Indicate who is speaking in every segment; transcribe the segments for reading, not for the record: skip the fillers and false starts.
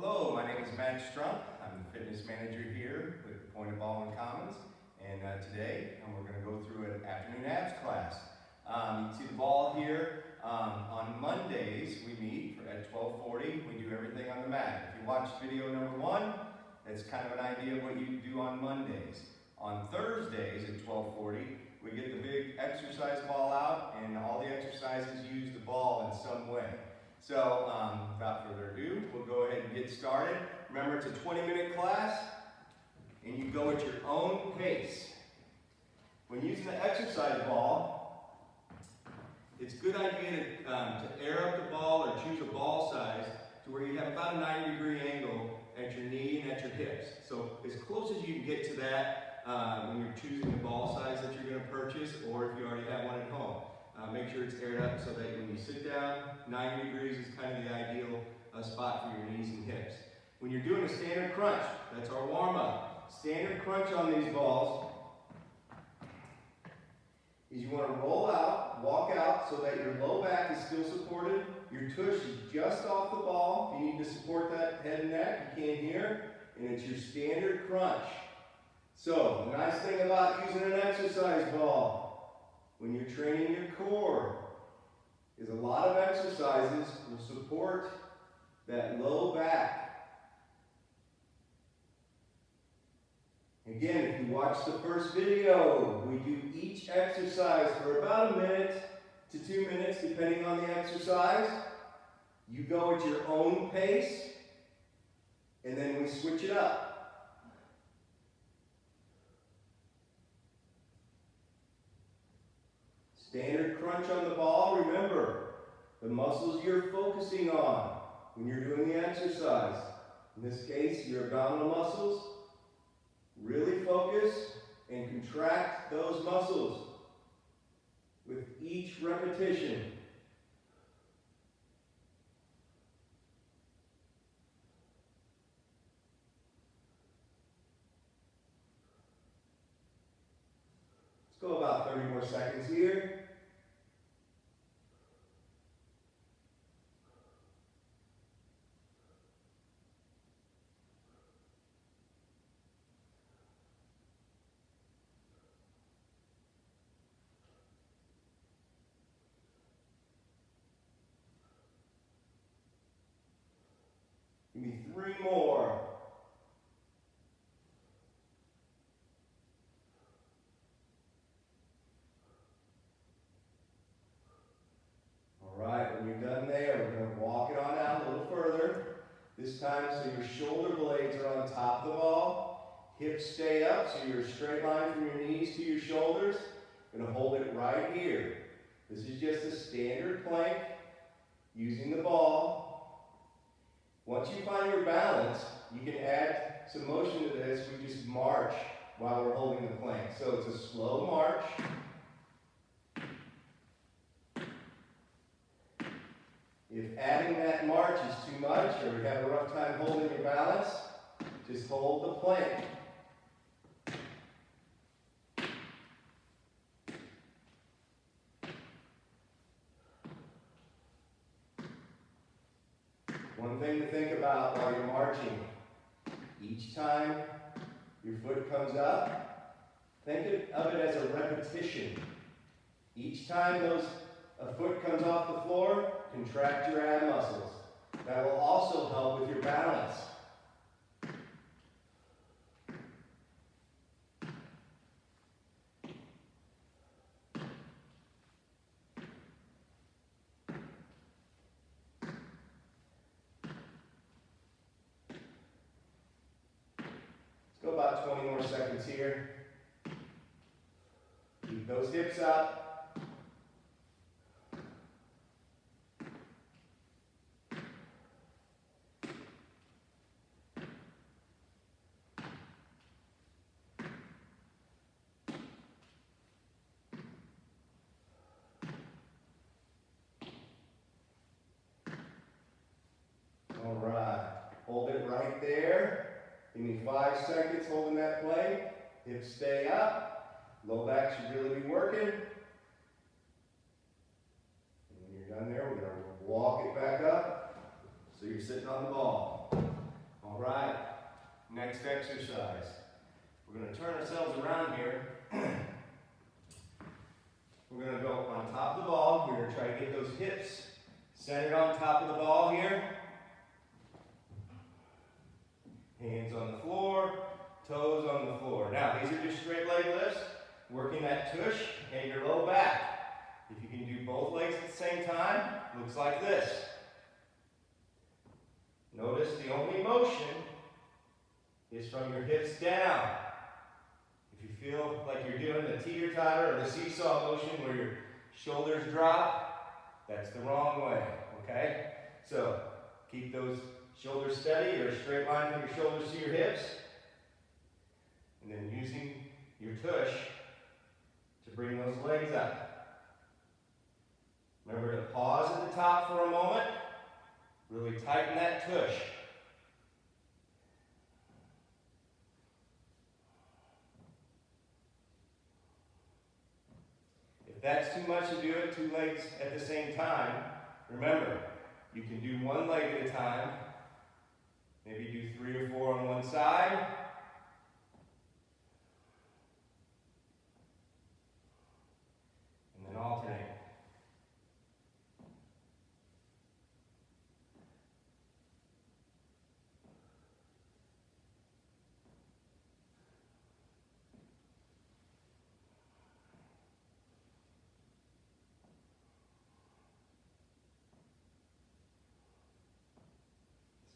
Speaker 1: Hello, my name is Matt Strump. I'm the fitness manager here with Point of Ball and Commons. And today we're going to go through an afternoon abs class. You can see the ball here. On Mondays we meet at 12:40. We do everything on the mat. If you watch video number 1, that's kind of an idea of what you do on Mondays. On Thursdays at 12:40, we get the big exercise ball out, and all the exercises use the ball in some way. So, without further ado, we'll go ahead and get started. Remember, it's a 20-minute class, and you go at your own pace. When using the exercise ball, it's a good idea to air up the ball or choose a ball size to where you have about a 90-degree angle at your knee and at your hips. So, as close as you can get to that when you're choosing the ball size that you're going to purchase, or if you already have one at home. Make sure it's aired up so that when you sit down, 90 degrees is kind of the ideal spot for your knees and hips. When you're doing a standard crunch, that's our warm-up. Standard crunch on these balls is you want to roll out, walk out so that your low back is still supported. Your tush is just off the ball. If you need to support that head and neck, you can here. And it's your standard crunch. So, the nice thing about using an exercise ball when you're training your core is a lot of exercises will support that low back. Again, if you watch the first video, we do each exercise for about 1 minute to 2 minutes, depending on the exercise. You go at your own pace, and then we switch it up. Standard crunch on the ball. Remember, the muscles you're focusing on when you're doing the exercise. In this case, your abdominal muscles. Really focus and contract those muscles with each repetition. Let's go about 30 more seconds here. Give me 3 more. All right, when you're done there, we're going to walk it on out a little further. This time, so your shoulder blades are on top of the ball. Hips stay up, so you're a straight line from your knees to your shoulders. Going to hold it right here. This is just a standard plank using the ball. Once you find your balance, you can add some motion to this. We just march while we're holding the plank. So it's a slow march. If adding that march is too much or you have a rough time holding your balance, just hold the plank. One thing to think about while you're marching, each time your foot comes up, think of it as a repetition. Each time a foot comes off the floor, contract your ab muscles. That will also help with your balance. Go about 20 more seconds here. Keep those hips up. All right, hold it right there. Give me 5 seconds holding that plank. Hips stay up. Low back should really be working. And when you're done there, we're going to walk it back up so you're sitting on the ball. All right, next exercise. We're going to turn ourselves around here. We're going to go on top of the ball. We're going to try to get those hips centered on top of the ball here. Hands on the floor, toes on the floor. Now, these are just straight leg lifts, working that tush and your low back. If you can do both legs at the same time, looks like this. Notice the only motion is from your hips down. If you feel like you're doing the teeter-totter or the seesaw motion where your shoulders drop, that's the wrong way, okay? So, keep those shoulders steady or a straight line from your shoulders to your hips. And then using your tush to bring those legs up. Remember to pause at the top for a moment. Really tighten that tush. If that's too much to do it, 2 legs at the same time, remember, you can do 1 leg at a time. Maybe do 3 or 4 on one side. And then alternate.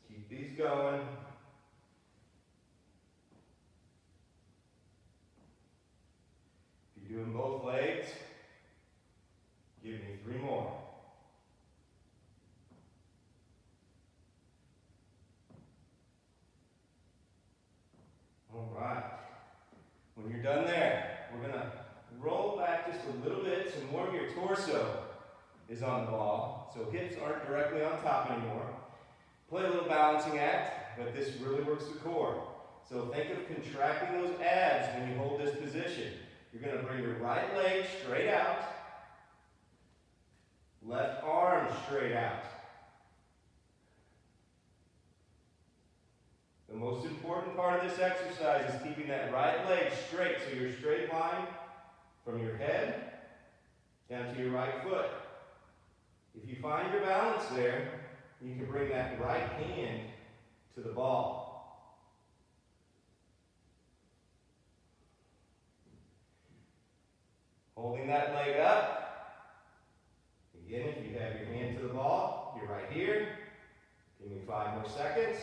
Speaker 1: Let's keep these going. If you're doing both legs, give me 3 more. All right. When you're done there, we're going to roll back just a little bit so more of your torso is on the ball. So hips aren't directly on top anymore. Play a little balancing act, but this really works the core. So think of contracting those abs when you hold this position. You're going to bring your right leg straight out, left arm straight out. The most important part of this exercise is keeping that right leg straight, so you're straight line from your head down to your right foot. If you find your balance there, you can bring that right hand to the ball. Holding that leg up. Again, if you have your hand to the ball, you're right here. Give me 5 more seconds.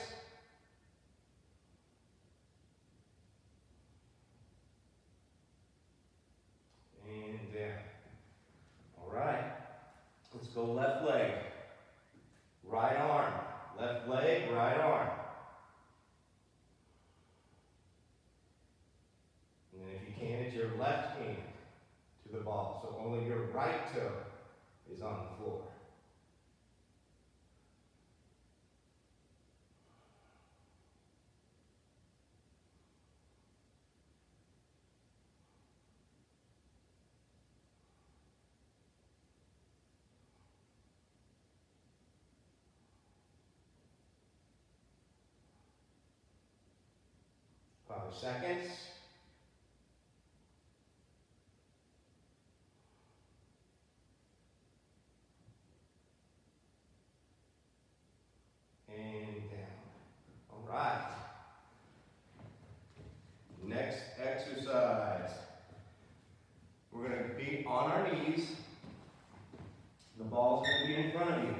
Speaker 1: And down. All right. Let's go left leg. Right arm. Left leg, right arm. And then if you can, it's your left hand to the ball. So only your right toe is on the floor. Seconds. And down. All right. Next exercise. We're going to be on our knees. The ball's going to be in front of you.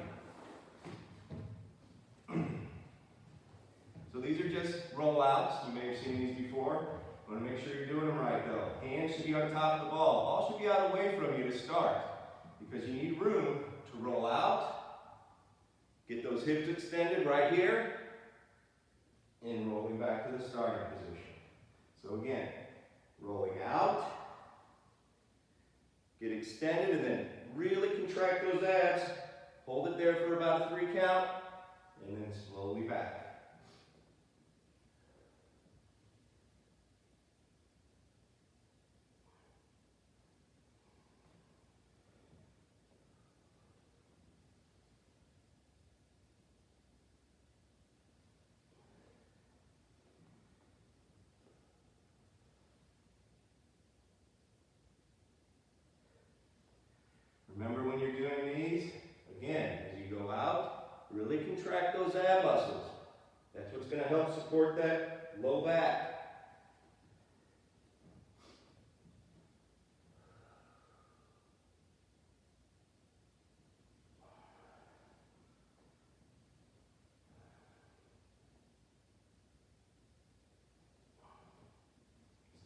Speaker 1: So these are just rollouts. You may have seen these before. You want to make sure you're doing them right though. Hands should be on top of the ball. Ball should be out away from you to start because you need room to roll out. Get those hips extended right here and rolling back to the starting position. So again, rolling out, get extended and then really contract those abs. Hold it there for about a 3 count and then slowly back. those ab muscles. That's what's going to help support that low back.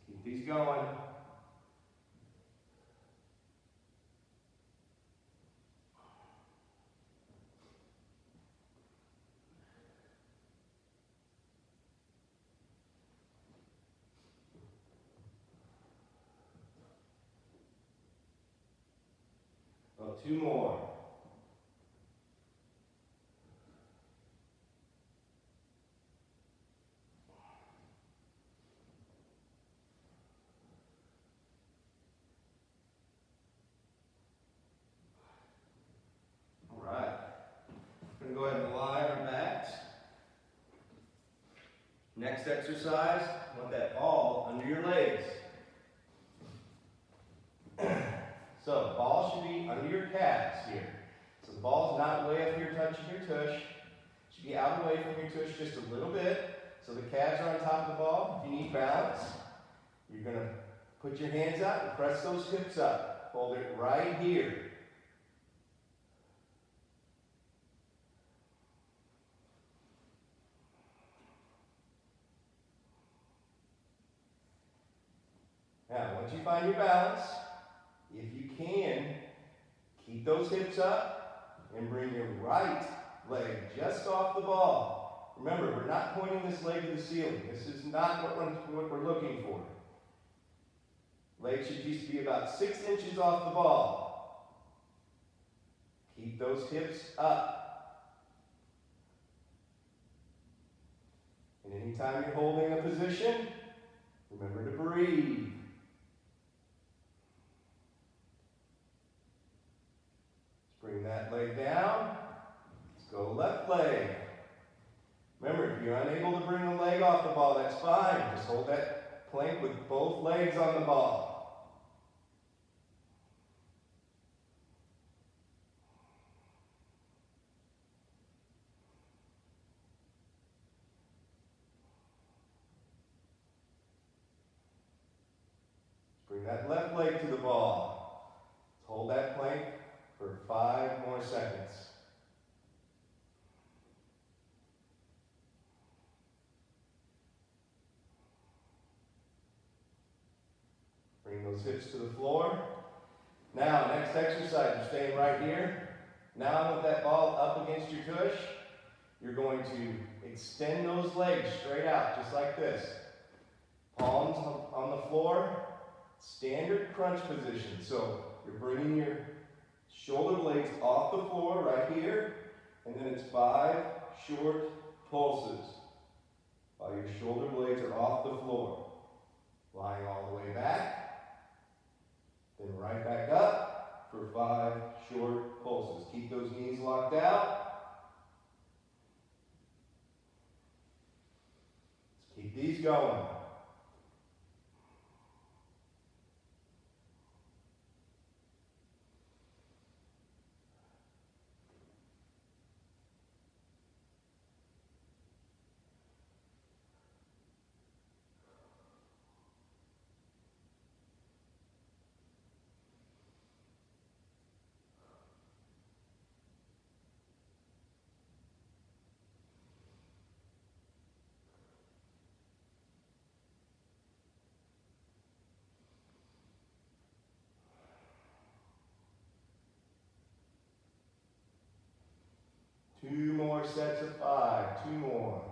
Speaker 1: Keep these going. About 2 more. All right. We're going to go ahead and lie on our backs. Next exercise, you want that ball under your legs. So, ball should be under your calves here. So the ball's not way up here touching your tush. It should be out away from your tush just a little bit. So the calves are on top of the ball. If you need balance, you're going to put your hands out and press those hips up. Hold it right here. Now, once you find your balance, if you can, keep those hips up and bring your right leg just off the ball. Remember, we're not pointing this leg to the ceiling. This is not what we're looking for. Leg should just be about 6 inches off the ball. Keep those hips up. And anytime you're holding a position, remember to breathe. Bring that leg down. Let's go left leg. Remember, if you're unable to bring the leg off the ball, that's fine. Just hold that plank with both legs on the ball. Bring that left leg to the ball. Let's hold that plank for 5 more seconds. Bring those hips to the floor. Now, next exercise, you're staying right here. Now with that ball up against your tush, you're going to extend those legs straight out, just like this. Palms on the floor, standard crunch position. So you're bringing your shoulder blades off the floor right here, and then it's 5 short pulses while your shoulder blades are off the floor. Lying all the way back, then right back up for 5 short pulses. Keep those knees locked out. Let's keep these going. Two more sets of 5. 2 more.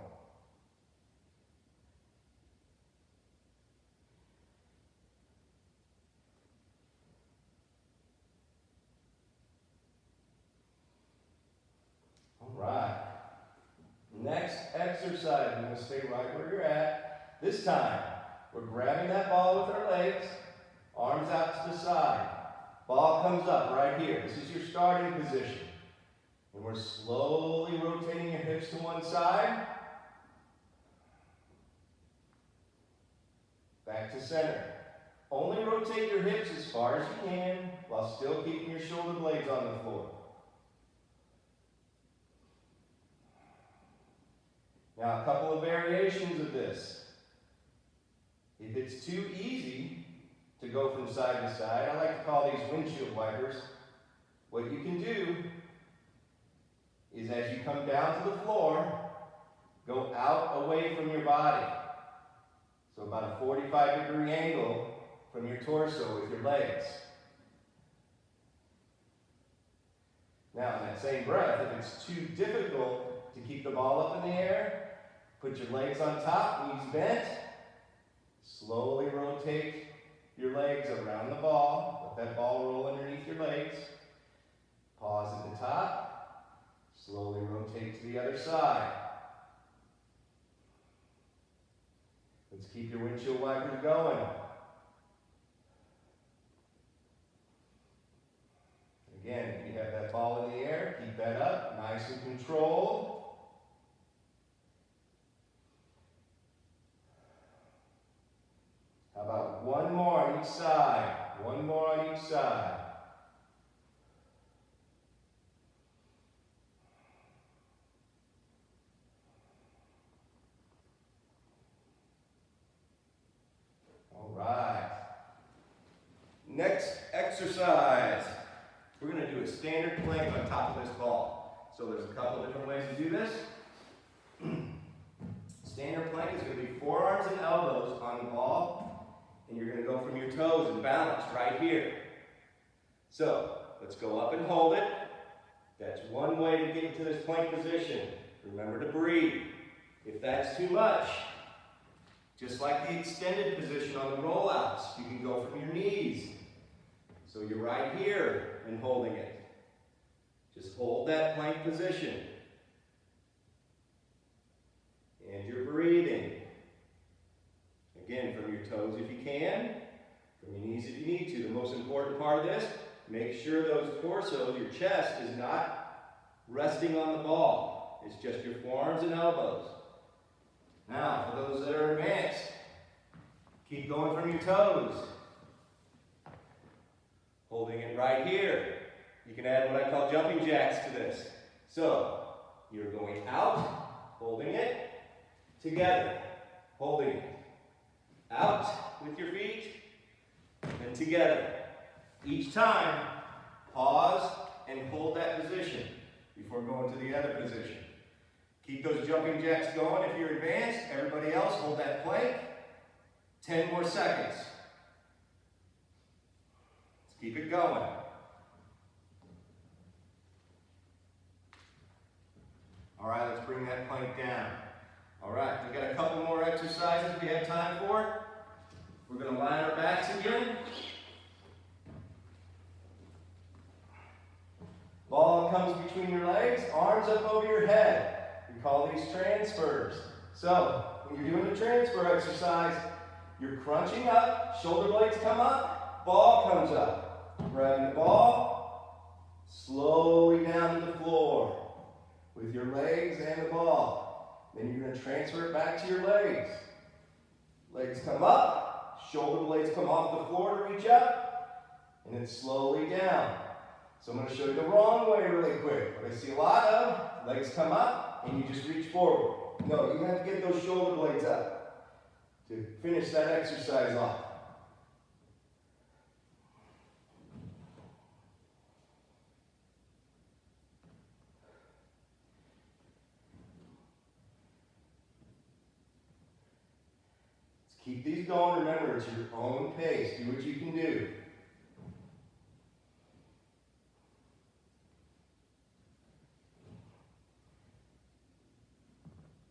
Speaker 1: All right. Next exercise, we're going to stay right where you're at. This time, we're grabbing that ball with our legs, arms out to the side. Ball comes up right here. This is your starting position. And we're slowly rotating your hips to one side. Back to center. Only rotate your hips as far as you can while still keeping your shoulder blades on the floor. Now, a couple of variations of this. If it's too easy to go from side to side, I like to call these windshield wipers. What you can do is as you come down to the floor, go out away from your body. So about a 45-degree angle from your torso with your legs. Now, in that same breath, if it's too difficult to keep the ball up in the air, put your legs on top, knees bent. Slowly rotate your legs around the ball. Let that ball roll underneath your legs. Pause at the top. Slowly rotate to the other side. Let's keep your windshield wipers going. Again, if you have that ball in the air, keep that up, nice and controlled. How about one more on each side? One more on each side. All right. Next exercise. We're going to do a standard plank on top of this ball. So there's a couple of different ways to do this. Standard plank is going to be forearms and elbows on the ball, and you're going to go from your toes and balance right here. So let's go up and hold it. That's one way to get into this plank position. Remember to breathe. If that's too much, just like the extended position on the rollouts, you can go from your knees. So you're right here and holding it. Just hold that plank position. And you're breathing. Again, from your toes if you can, from your knees if you need to. The most important part of this, make sure those torsos, your chest, is not resting on the ball. It's just your forearms and elbows. Now, for those that are advanced, keep going from your toes. Holding it right here. You can add what I call jumping jacks to this. So, you're going out, holding it, together, holding it. Out with your feet, and together. Each time, pause and hold that position before going to the other position. Keep those jumping jacks going if you're advanced. Everybody else, hold that plank. 10 more seconds. Let's keep it going. All right, let's bring that plank down. All right, we've got a couple more exercises we have time for. We're going to line our backs again. Ball comes between your legs, arms up over your head. We call these transfers. So, when you're doing the transfer exercise, you're crunching up, shoulder blades come up, ball comes up. Grabbing the ball, slowly down to the floor with your legs and the ball. Then you're going to transfer it back to your legs. Legs come up, shoulder blades come off the floor to reach up, and then slowly down. So I'm going to show you the wrong way really quick. What I see a lot of, legs come up, and you just reach forward. No, you have to get those shoulder blades up to finish that exercise off. Keep these going. Remember, it's your own pace. Do what you can do.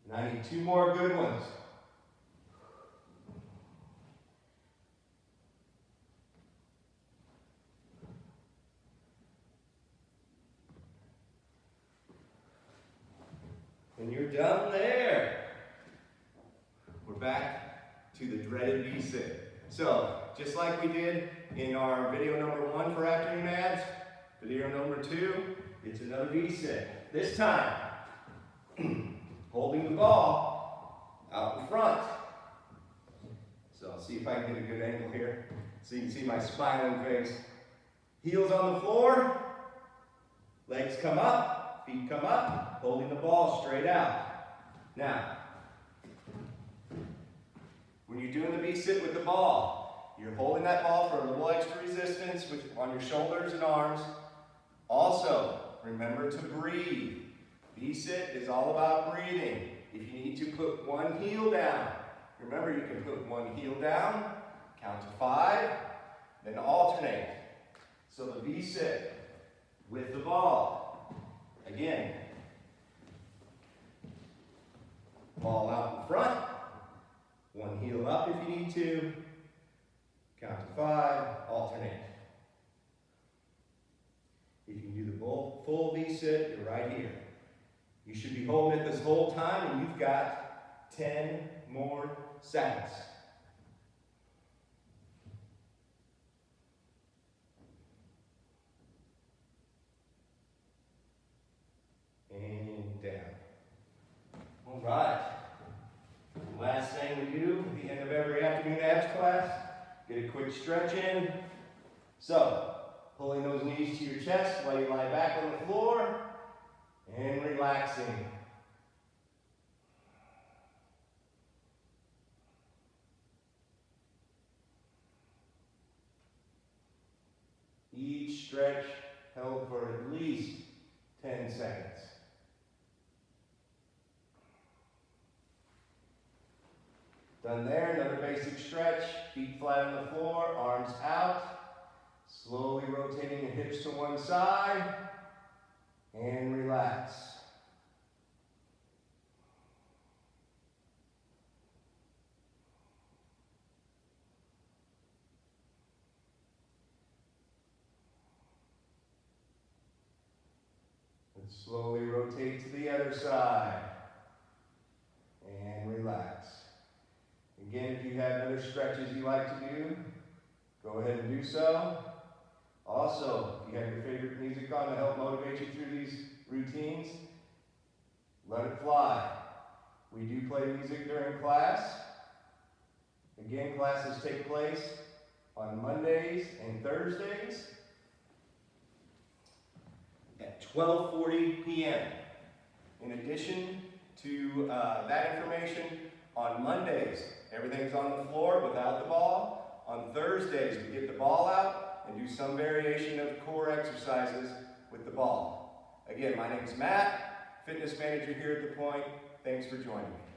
Speaker 1: And I need 2 more good ones. And you're done there. We're back to the dreaded V-sit. So, just like we did in our video number 1 for afternoon abs, video number 2, it's another V-sit. This time, holding the ball out in front. So I'll see if I can get a good angle here so you can see my smiling face. Heels on the floor, legs come up, feet come up, holding the ball straight out. Now, when you're doing the V-sit with the ball, you're holding that ball for a little extra resistance on your shoulders and arms. Also, remember to breathe. V-sit is all about breathing. If you need to put one heel down, remember you can put one heel down, count to 5, then alternate. So the V-sit with the ball. Again, ball out in front, one heel up if you need to, count to 5, alternate. If you can do the full V-sit, you're right here. You should be holding it this whole time, and you've got 10 more seconds. And down. All right. Last thing we do at the end of every afternoon abs class, get a quick stretch in. So, pulling those knees to your chest while you lie back on the floor and relaxing. Each stretch held for at least 10 seconds. Done there, another basic stretch, feet flat on the floor, arms out. Slowly rotating your hips to one side, and relax. And slowly rotate to the other side, and relax. Again, if you have other stretches you like to do, go ahead and do so. Also, if you have your favorite music on to help motivate you through these routines, let it fly. We do play music during class. Again, classes take place on Mondays and Thursdays at 12:40 p.m. In addition to that information, on Mondays, everything's on the floor without the ball. On Thursdays, we get the ball out and do some variation of core exercises with the ball. Again, my name is Matt, fitness manager here at The Point. Thanks for joining me.